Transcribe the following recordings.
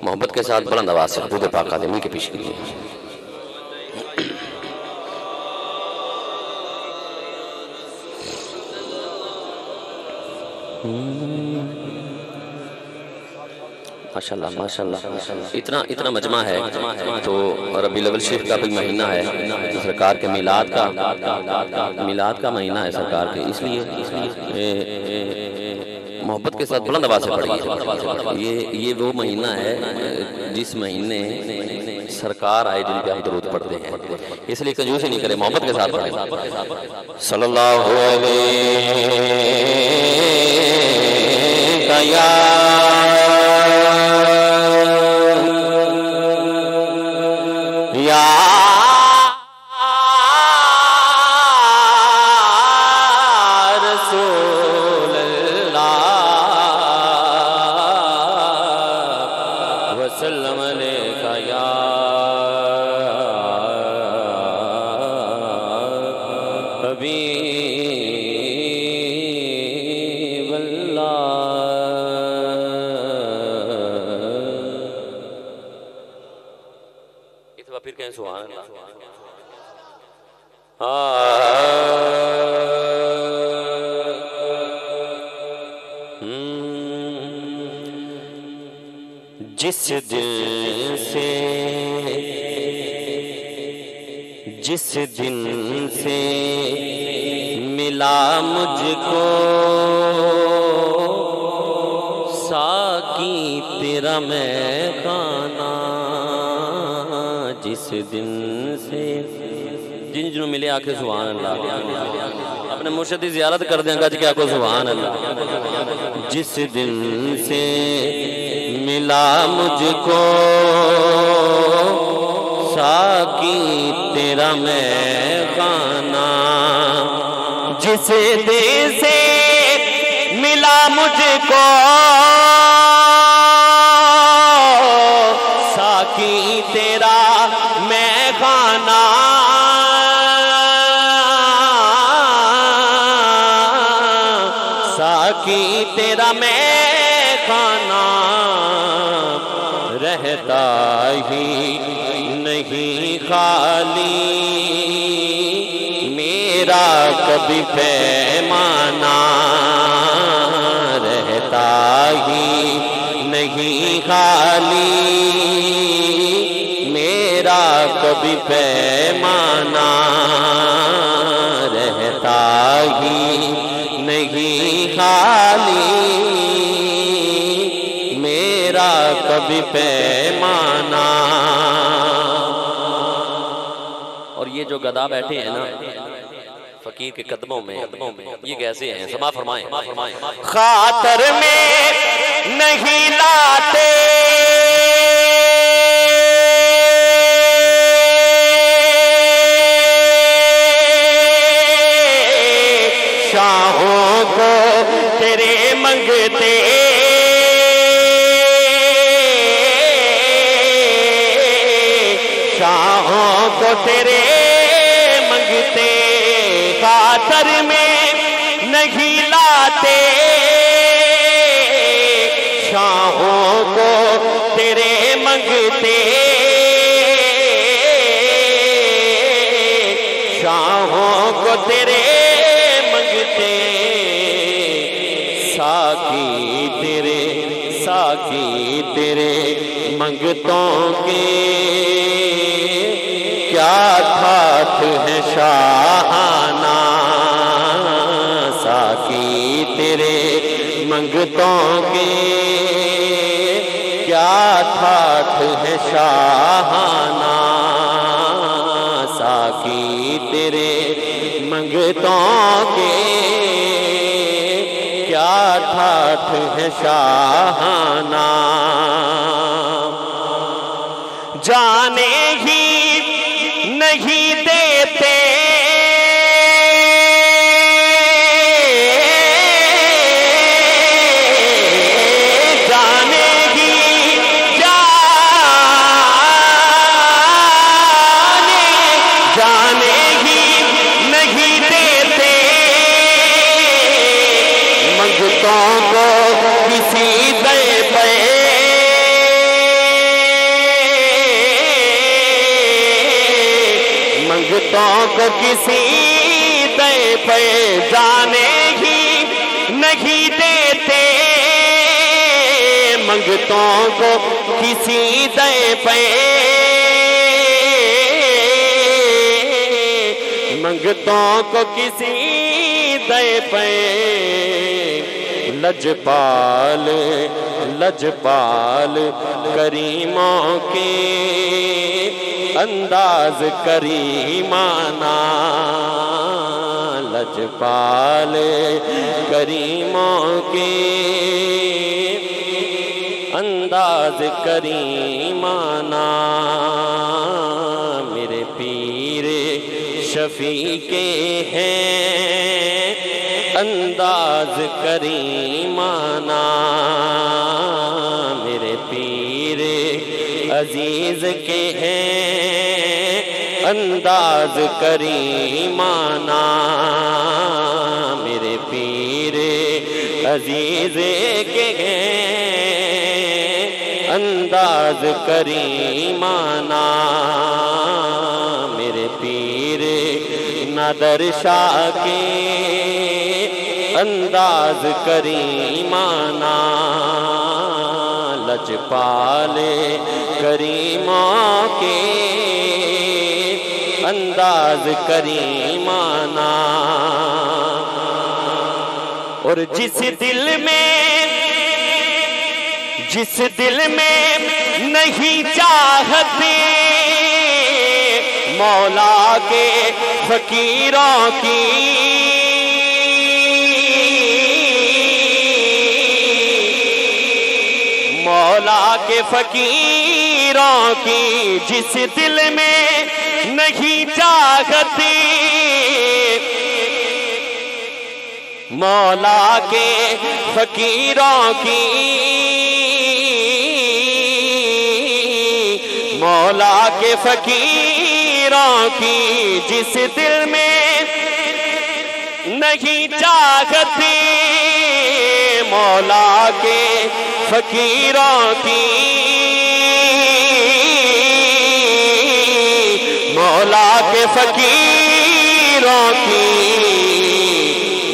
محبت کے ساتھ بلند آواز سے درود پاک آدمی کے پیش کیجیے. ماشاءاللہ اتنا مجمع ہے تو ربیع الاول شریف کا بھی مہینہ ہے، سرکار کے میلاد کا مہینہ ہے سرکار کے، اس لیے محبت کے ساتھ بلند آواز سے پڑھیے. یہ وہ مہینہ ہے جس مہینے سرکار آئے جن پہ ہم درود پڑھتے ہیں، اس لیے کنجوسی نہیں کرے، محبت کے ساتھ پڑھیں. صلی اللہ علیہ یا رسول اللہ وسلم علیکہ یا حبیب اللہ. اتنا پھر کہیں سبحان اللہ. جس دن سے ملا مجھ کو ساقی تیرا میں خانہ، جس دن سے جنہوں ملے آکھے سبحان اللہ، اپنے مرشد کی زیارت کر دیں گا جی کیا کو سبحان اللہ. جس دن سے ملا مجھ کو ساقی تیرا میں خانہ، جس دن سے ملا مجھ کو ساقی تیرا میں خانہ، ساقی تیرا میں خانہ، رہتا ہی نہیں خالی میرا کبھی پیمانہ، رہتا ہی نہیں خالی میرا کبھی پیمانہ، رہتا ہی نہیں خالی میرا کبھی پیمانہ. اور یہ جو گدا بیٹھے ہیں نا فقیر کے قدموں میں یہ کیسے ہیں سما فرمائیں. خاطر میں نہیں لاتے شاہوں کو تیرے منگتے، شاہوں کو تیرے منگتے، خاطر میں نہیں لاتے شاہوں کو تیرے منگتے، شاہوں کو تیرے منگتے، ساقی تیرے منگتوں کے کیا ٹھاٹھ ہے شاہانہ، ساقی تیرے منگتوں کے کیا ٹھاٹھ ہے شاہانہ، ساقی تیرے منگتوں کے کیا ٹھاٹھ ہے شاہانہ، جانے ہی نہیں دیتے جانے ہی نہیں دیتے منگتوں کو کسی دے پہ بتوں کو کسی دے پہ جانے ہی نہیں دیتے، منگتوں کو کسی دے پہ، منگتوں کو کسی دے پہ، لجپال لجپال کریموں کے انداز کریمانہ، لجپال کریموں کے انداز کریمانہ، میرے پیر شفیع کے ہیں انداز کریمانہ، میرے پیر عزیز کے ہیں انداز کریمانہ، میرے پیر عزیز کے ہیں انداز کریمانہ، میرے پیر نادر شاہ کے انداز کریمانہ، لجپال کریموں کے انداز کریمانہ، اور جس دل میں نہیں چاہتے مولا کے فقیروں کی، مولا کے فقیروں کی، جس دل میں نہیں چاہتے مولا کے فقیروں کی، مولا کے فقیروں کی، جس دل میں نہیں چاہتے مولا کے فقیروں کی، مولا کے فقیروں کی،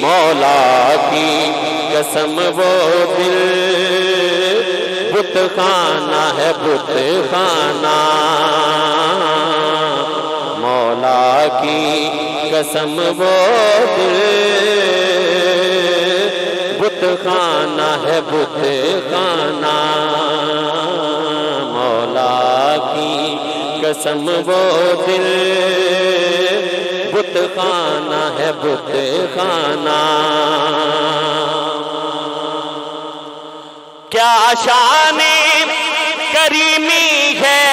مولا کی قسم وہ دل بت خانہ ہے بت خانہ، مولا کی قسم وہ دل بت خانہ ہے بت خانہ، مولا کی قسم وہ دل بت خانہ ہے بت خانہ، کیا شان کریمی ہے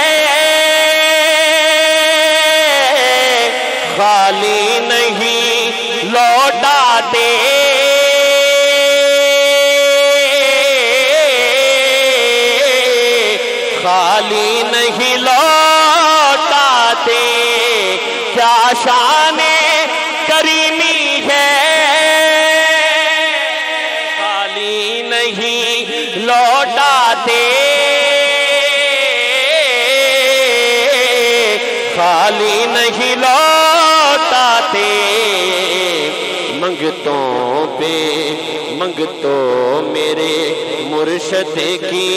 خالی نہیں لوٹاتے، خالی نہیں لوٹاتے، کیا شان کریمی ہے خالی نہیں لوٹاتے، خالی نہیں لوٹاتے، منگتوں میرے مرشد کی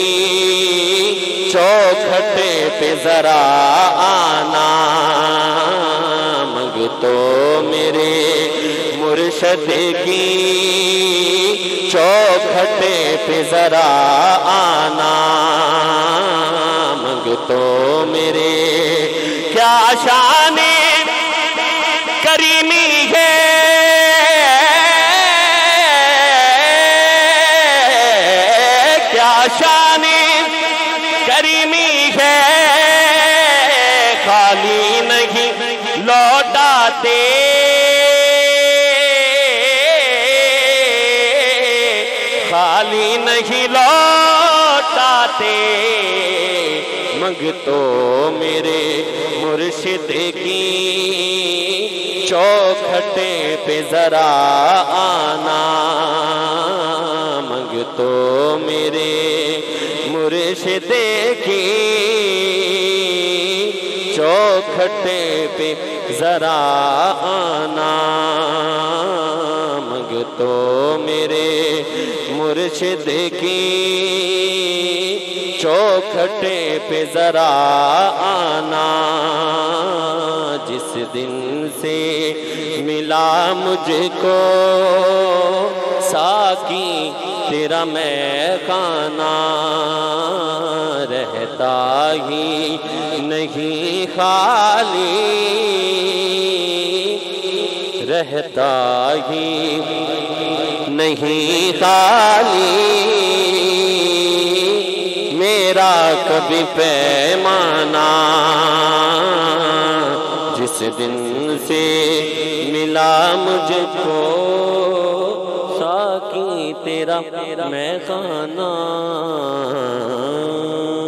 چوکھٹے پہ ذرا آنا، منگتوں میرے مرشد کی چوکھٹے پہ ذرا آنا، منگتوں میرے کیا شان کریمی ہے شان کریمی ہے خالی نہیں لوٹاتے، خالی نہیں لوٹاتے، منگتوں میرے مرشد کی چوکھٹے پہ ذرا آنا، منگتوں میرے مرشد کی چوکھٹے پہ ذرا آنا، مگ تو میرے مرشد کی چوکھٹے پہ ذرا آنا، جس دن سے ملا مجھ کو ساقی تیرا میں خانہ، رہتا ہی نہیں خالی، رہتا ہی نہیں خالی، میرا کبھی پیمانہ، جس دن سے ملا مجھ کو ساقی تیرا میں خانہ۔